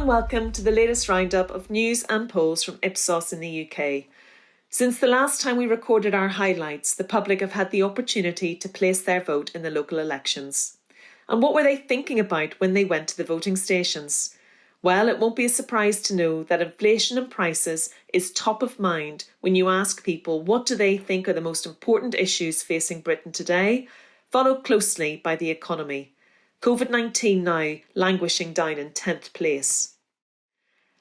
and welcome to the latest roundup of news and polls from Ipsos in the UK. Since the last time we recorded our highlights, the public have had the opportunity to place their vote in the local elections. And what were they thinking about when they went to the voting stations? Well, it won't be a surprise to know that inflation and prices is top of mind when you ask people what do they think are the most important issues facing Britain today, followed closely by the economy. COVID-19 now languishing down in 10th place.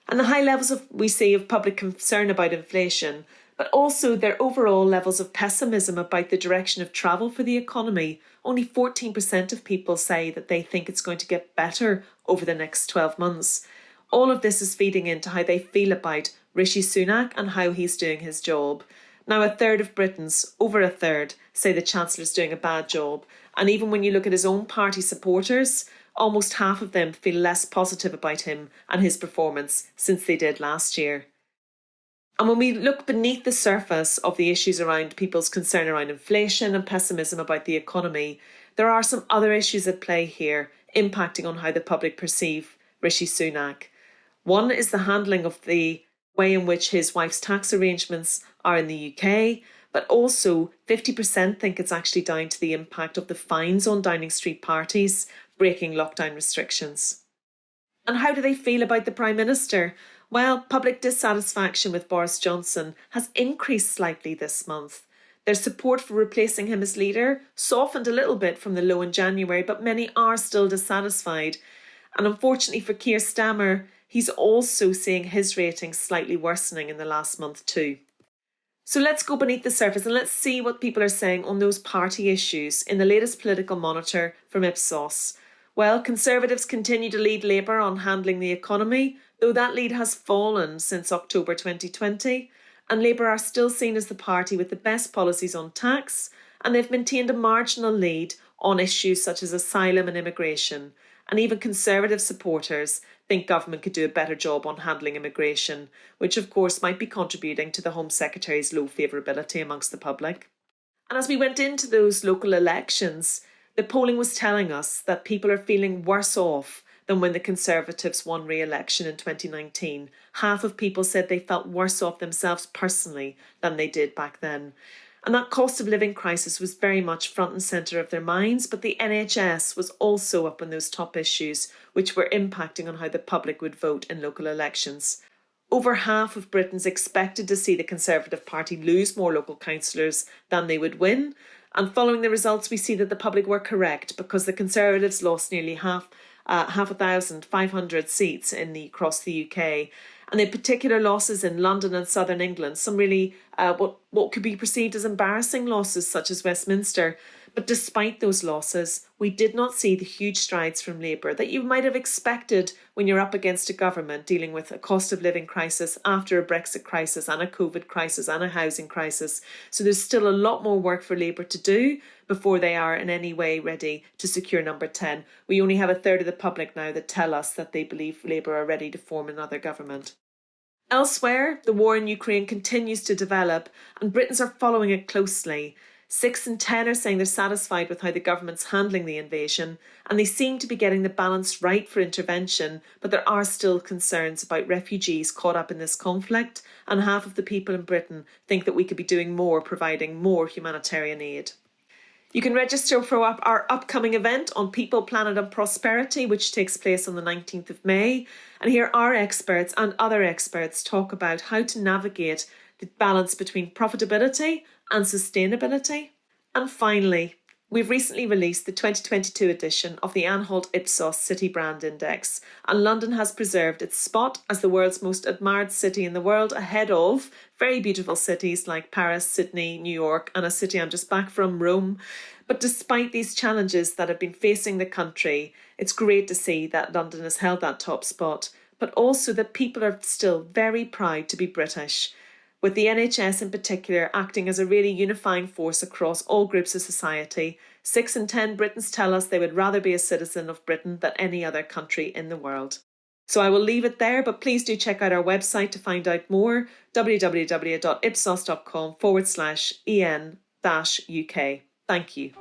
And the high levels we see of public concern about inflation, but also their overall levels of pessimism about the direction of travel for the economy. Only 14% of people say that they think it's going to get better over the next 12 months. All of this is feeding into how they feel about Rishi Sunak and how he's doing his job. Now, a third of Britons, over a third, say the Chancellor's doing a bad job. And even when you look at his own party supporters, almost half of them feel less positive about him and his performance since they did last year. And when we look beneath the surface of the issues around people's concern around inflation and pessimism about the economy, there are some other issues at play here impacting on how the public perceive Rishi Sunak. One is the handling of the way in which his wife's tax arrangements are in the UK, but also 50% think it's actually down to the impact of the fines on Downing Street parties breaking lockdown restrictions. And how do they feel about the Prime Minister? Well, public dissatisfaction with Boris Johnson has increased slightly this month. Their support for replacing him as leader softened a little bit from the low in January, but many are still dissatisfied. And unfortunately for Keir Starmer, he's also seeing his ratings slightly worsening in the last month too. So let's go beneath the surface and let's see what people are saying on those party issues in the latest political monitor from Ipsos. Well, Conservatives continue to lead Labour on handling the economy, though that lead has fallen since October 2020, and Labour are still seen as the party with the best policies on tax, and they've maintained a marginal lead on issues such as asylum and immigration. And even Conservative supporters think government could do a better job on handling immigration, which of course might be contributing to the Home Secretary's low favourability amongst the public. And as we went into those local elections, the polling was telling us that people are feeling worse off than when the Conservatives won re-election in 2019. Half of people said they felt worse off themselves personally than they did back then. And that cost of living crisis was very much front and centre of their minds, but the NHS was also up on those top issues, which were impacting on how the public would vote in local elections. Over half of Britons expected to see the Conservative Party lose more local councillors than they would win. And following the results, we see that the public were correct because the Conservatives lost nearly 1,500 seats across the UK. And in particular losses in London and southern England, some really what could be perceived as embarrassing losses such as Westminster. But despite those losses, we did not see the huge strides from Labour that you might have expected when you're up against a government dealing with a cost of living crisis after a Brexit crisis and a COVID crisis and a housing crisis. So there's still a lot more work for Labour to do before they are in any way ready to secure number 10. We only have a third of the public now that tell us that they believe Labour are ready to form another government. Elsewhere, the war in Ukraine continues to develop and Britons are following it closely. 6 in 10 are saying they're satisfied with how the government's handling the invasion, and they seem to be getting the balance right for intervention, but there are still concerns about refugees caught up in this conflict, and half of the people in Britain think that we could be doing more, providing more humanitarian aid. You can register for our upcoming event on People, Planet and Prosperity, which takes place on the 19th of May. And here our experts and other experts talk about how to navigate the balance between profitability and sustainability. And finally, we've recently released the 2022 edition of the Anhalt Ipsos City Brand Index, and London has preserved its spot as the world's most admired city in the world, ahead of very beautiful cities like Paris, Sydney, New York, and a city I'm just back from, Rome. But despite these challenges that have been facing the country, it's great to see that London has held that top spot, but also that people are still very proud to be British, with the NHS in particular acting as a really unifying force across all groups of society. 6 in 10 Britons tell us they would rather be a citizen of Britain than any other country in the world. So I will leave it there, but please do check out our website to find out more, www.ipsos.com/en-UK. Thank you.